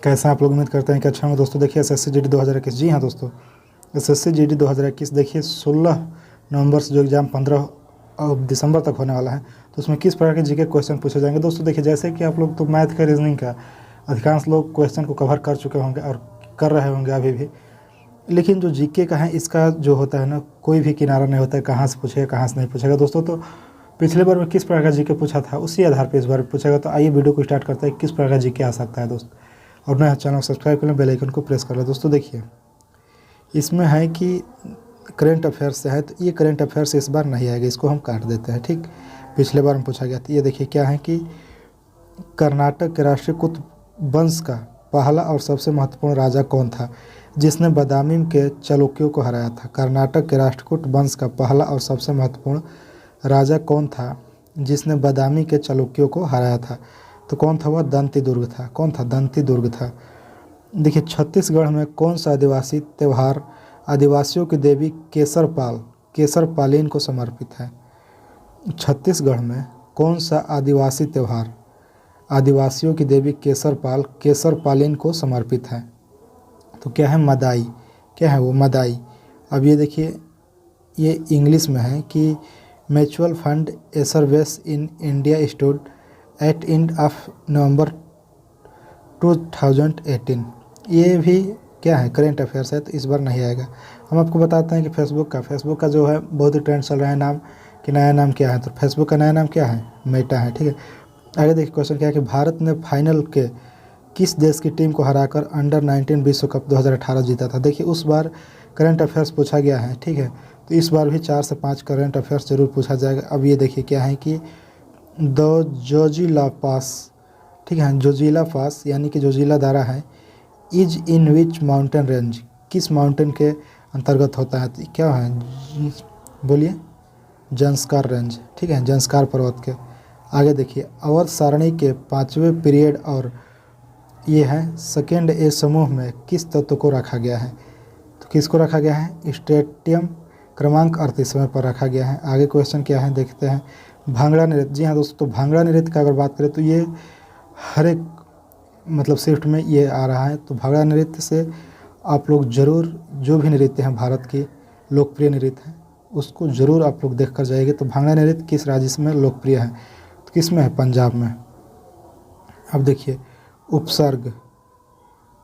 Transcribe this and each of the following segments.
कैसे आप लोग उम्मीद करते हैं कि अच्छा होंगे दोस्तों। देखिए एसएससी जीडी 2021, जी हाँ दोस्तों, एसएससी जीडी 2021 देखिए 16 नवंबर से जो एग्ज़ाम 15 दिसंबर तक होने वाला है, तो उसमें किस प्रकार के जीके क्वेश्चन पूछे जाएंगे दोस्तों। देखिए जैसे कि आप लोग तो मैथ का, रीजनिंग का अधिकांश लोग क्वेश्चन को कवर कर चुके होंगे और कर रहे होंगे अभी भी, लेकिन जो जीके का है इसका जो होता है ना, कोई भी किनारा नहीं होता है कहाँ से पूछेगा कहाँ से नहीं पूछेगा दोस्तों। तो पिछले बार में किस प्रकार का जीके पूछा था उसी आधार पर इस बार पूछेगा। तो आइए वीडियो को स्टार्ट करते हैं, किस प्रकार का जीके आ सकता है दोस्त। और नया चैनल सब्सक्राइब कर लें, बेल आइकन को प्रेस कर लें दोस्तों। देखिए इसमें है कि करंट अफेयर्स से है, तो ये करंट अफेयर्स इस बार नहीं आएगा, इसको हम काट देते हैं। ठीक, पिछले बार में पूछा गया था। ये देखिए क्या है कि कर्नाटक के राष्ट्रीय कुट वंश का पहला और सबसे महत्वपूर्ण राजा कौन था जिसने बादामी के चालुक्यों को हराया था। कर्नाटक के राष्ट्रकूट वंश का पहला और सबसे महत्वपूर्ण राजा कौन था जिसने बादामी के चालुक्यों को हराया था। तो कौन था वह? दंती दुर्ग था। कौन था? दंती दुर्ग था। देखिए छत्तीसगढ़ में कौन सा आदिवासी त्यौहार आदिवासियों की देवी केसरपालीन को समर्पित है। छत्तीसगढ़ में कौन सा आदिवासी त्यौहार आदिवासियों की देवी केसरपालीन को समर्पित है। तो क्या है? मदाई। क्या है वो? मदाई। अब ये देखिए ये इंग्लिश में है कि mutual fund assets in India stood at end of November 2018। ये भी क्या है? करेंट अफेयर्स है, तो इस बार नहीं आएगा। हम आपको बताते हैं कि फेसबुक का जो है बहुत ही ट्रेंड चल रहा है नाम, कि नया नाम क्या है। तो फेसबुक का नया नाम क्या है? मेटा है। ठीक है, आगे देखिए क्वेश्चन क्या है कि भारत ने फाइनल के किस देश की टीम को हराकर अंडर-19 विश्व कप 2018 जीता था। देखिए उस बार करंट अफेयर्स पूछा गया है। ठीक है, तो इस बार भी 4 से 5 करंट अफेयर्स जरूर पूछा जाएगा। अब ये देखिए क्या है कि द जोजिला पास, ठीक है, जोजिला पास यानी कि जोजिला दारा है, is in which mountain range, किस माउंटेन के अंतर्गत होता है। तो क्या है? बोलिए। जंस्कार रेंज। ठीक है, जंस्कार पर्वत के। आगे देखिए अवध सारणी के 5वें पीरियड और ये है सेकेंड ए समूह में किस तत्व को रखा गया है। तो किसको रखा गया है? स्टेटियम क्रमांक 38वें पर रखा गया है। आगे क्वेश्चन क्या है देखते हैं। भांगड़ा नृत्य, जी हाँ दोस्तों, तो भांगड़ा नृत्य का अगर बात करें तो ये हर एक मतलब शिफ्ट में ये आ रहा है। तो भांगड़ा नृत्य से आप लोग ज़रूर, जो भी नृत्य हैं भारत की लोकप्रिय नृत्य हैं उसको ज़रूर आप लोग देख कर जाइएगा। तो भांगड़ा नृत्य किस राज्य में लोकप्रिय है? तो किस में है? पंजाब में। अब देखिए उपसर्ग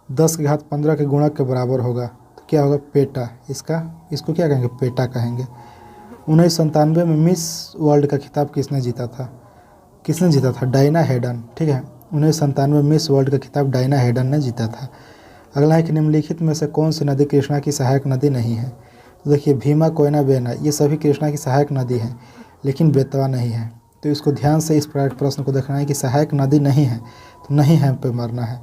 10 के घात 15 के गुणक के बराबर होगा, तो क्या होगा? पेटा। इसको क्या कहेंगे? पेटा कहेंगे। 1997 में मिस वर्ल्ड का खिताब किसने जीता था? किसने जीता था? Diana Hayden. ठीक है, 1997 में मिस वर्ल्ड का खिताब डायना हेडन ने जीता था। अगला है कि निम्नलिखित में से कौन सी नदी कृष्णा की सहायक नदी नहीं है। तो देखिए भीमा, कोयना, बेना ये सभी कृष्णा की सहायक नदी हैं, लेकिन बेतवा नहीं है। तो इसको ध्यान से इस प्रश्न को देखना है कि सहायक नदी नहीं है तो नहीं है पे मरना है।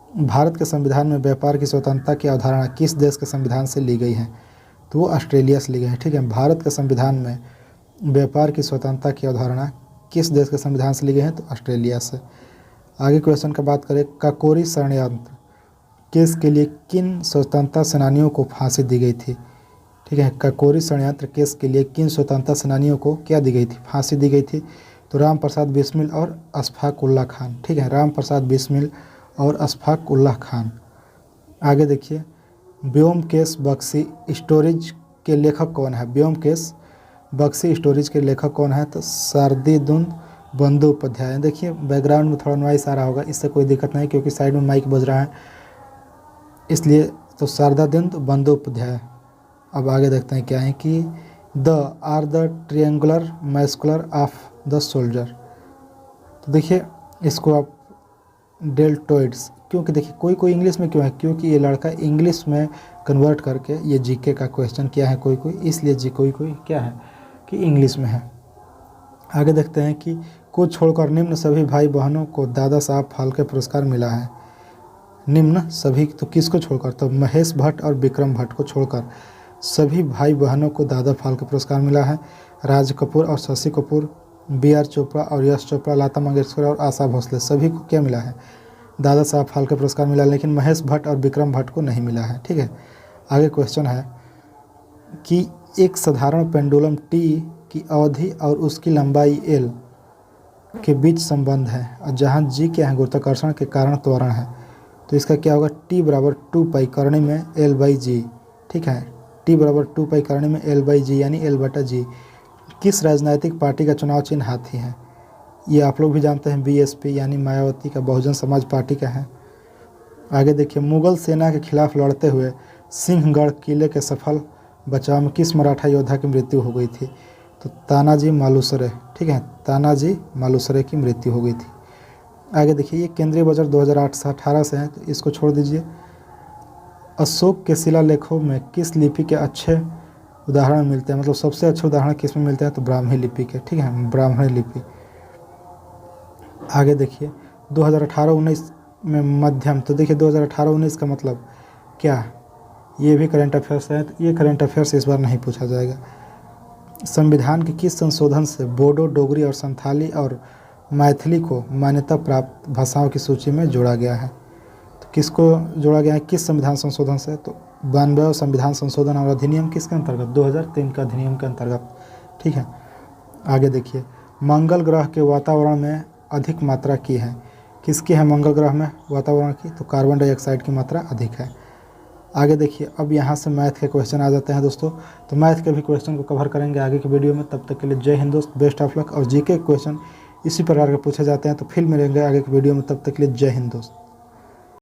भारत के संविधान में व्यापार की स्वतंत्रता की अवधारणा किस देश के संविधान से ली गई है। तो वो ऑस्ट्रेलिया से ली गई है। ठीक है, भारत के संविधान में व्यापार की स्वतंत्रता की अवधारणा किस देश के संविधान से ली गई है? तो ऑस्ट्रेलिया से। आगे क्वेश्चन का बात करें, काकोरी षड्यंत्र केस के लिए किन स्वतंत्रता सेनानियों को फांसी दी गई थी। ठीक है, काकोरी षड्यंत्र केस के लिए किन स्वतंत्रता सेनानियों को क्या दी गई थी? फांसी दी गई थी। तो राम प्रसाद बिस्मिल और अशफाक उल्लाह खान। ठीक है, राम प्रसाद बिस्मिल और अशफाक उल्लाह खान। आगे देखिए व्योमकेश बख्शी स्टोरीज के लेखक कौन है? व्योमकेश बख्शी स्टोरीज के लेखक कौन है? तो शारदीदुन बंदोपाध्याय। देखिए बैकग्राउंड में थोड़ा नॉइस आ रहा होगा, इससे कोई दिक्कत नहीं क्योंकि साइड में माइक बज रहा है इसलिए। तो शारदानंद बंदोपाध्याय। अब आगे देखते हैं क्या है कि the are the triangular muscular of the soldier. तो देखिए इसको आप डेल्टोइड्स, क्योंकि देखिए कोई इंग्लिश में क्यों है? क्योंकि ये लड़का इंग्लिश में कन्वर्ट करके ये जीके का क्वेश्चन किया है कोई, इसलिए जी कोई क्या है कि इंग्लिश में है। आगे देखते हैं कि को छोड़कर निम्न सभी भाई बहनों को दादा साहब फाल्के पुरस्कार मिला है। निम्न सभी, तो किसको छोड़कर? तो महेश भट्ट और विक्रम भट्ट को छोड़कर सभी भाई बहनों को दादा फाल्के पुरस्कार मिला है। राज कपूर और शशि कपूर, बी.आर. चोपड़ा और यश चोपड़ा, लता मंगेशकर और आशा भोसले सभी को क्या मिला है? दादा साहब फाल्के पुरस्कार मिला, लेकिन महेश भट्ट और विक्रम भट्ट को नहीं मिला है। ठीक है, आगे क्वेश्चन है कि एक साधारण पेंडुलम टी की अवधि और उसकी लंबाई एल के बीच संबंध है, और जहाँ जी क्या है? गुरुत्वाकर्षण के कारण त्वरण है। तो इसका क्या होगा, टी बराबर 2 पाई करने में L/G। ठीक है, टी बराबर 2 पाई करने में L/G यानी L/G। किस राजनीतिक पार्टी का चुनाव चिन्ह हाथी है? ये आप लोग भी जानते हैं, BSP यानी मायावती का, बहुजन समाज पार्टी का है। आगे देखिए, मुगल सेना के खिलाफ लड़ते हुए सिंहगढ़ किले के सफल बचाव में किस मराठा योद्धा की मृत्यु हो गई थी? तो तानाजी मालुसरे। ठीक है, तानाजी मालुसरे की मृत्यु हो गई थी। आगे देखिए, ये केंद्रीय बजट 2018 से है, तो इसको छोड़ दीजिए। अशोक के शिलालेखों में किस लिपि के अच्छे उदाहरण मिलते हैं, मतलब सबसे अच्छे उदाहरण किस में मिलते हैं? तो ब्राह्मी लिपि के। ठीक है, ब्राह्मणी लिपि। आगे देखिए, 2018-19 में मध्यम, तो देखिए 2018-19 का मतलब क्या, ये भी करंट अफेयर्स है, तो ये करंट अफेयर्स इस बार नहीं पूछा जाएगा। संविधान के किस संशोधन से बोडो, डोगरी और संथाली और मैथिली को मान्यता प्राप्त भाषाओं की सूची में जोड़ा गया है? तो किसको जोड़ा गया है, किस संविधान संशोधन से? तो 92वां संविधान संशोधन और अधिनियम किसके अंतर्गत? 2003 का अधिनियम के अंतर्गत। ठीक है, आगे देखिए, मंगल ग्रह के वातावरण में अधिक मात्रा की है, किसकी है मंगल ग्रह में वातावरण की? तो कार्बन डाइऑक्साइड की मात्रा अधिक है। आगे देखिए, अब यहाँ से मैथ के क्वेश्चन आ जाते हैं दोस्तों, तो मैथ के भी क्वेश्चन को कवर करेंगे आगे की वीडियो में। तब तक के लिए जय हिंद दोस्त, बेस्ट ऑफ लक। और जीके क्वेश्चन इसी प्रकार के पूछे जाते हैं, तो फिर मिलेंगे आगे की वीडियो में, तब तक के लिए जय हिंद दोस्त।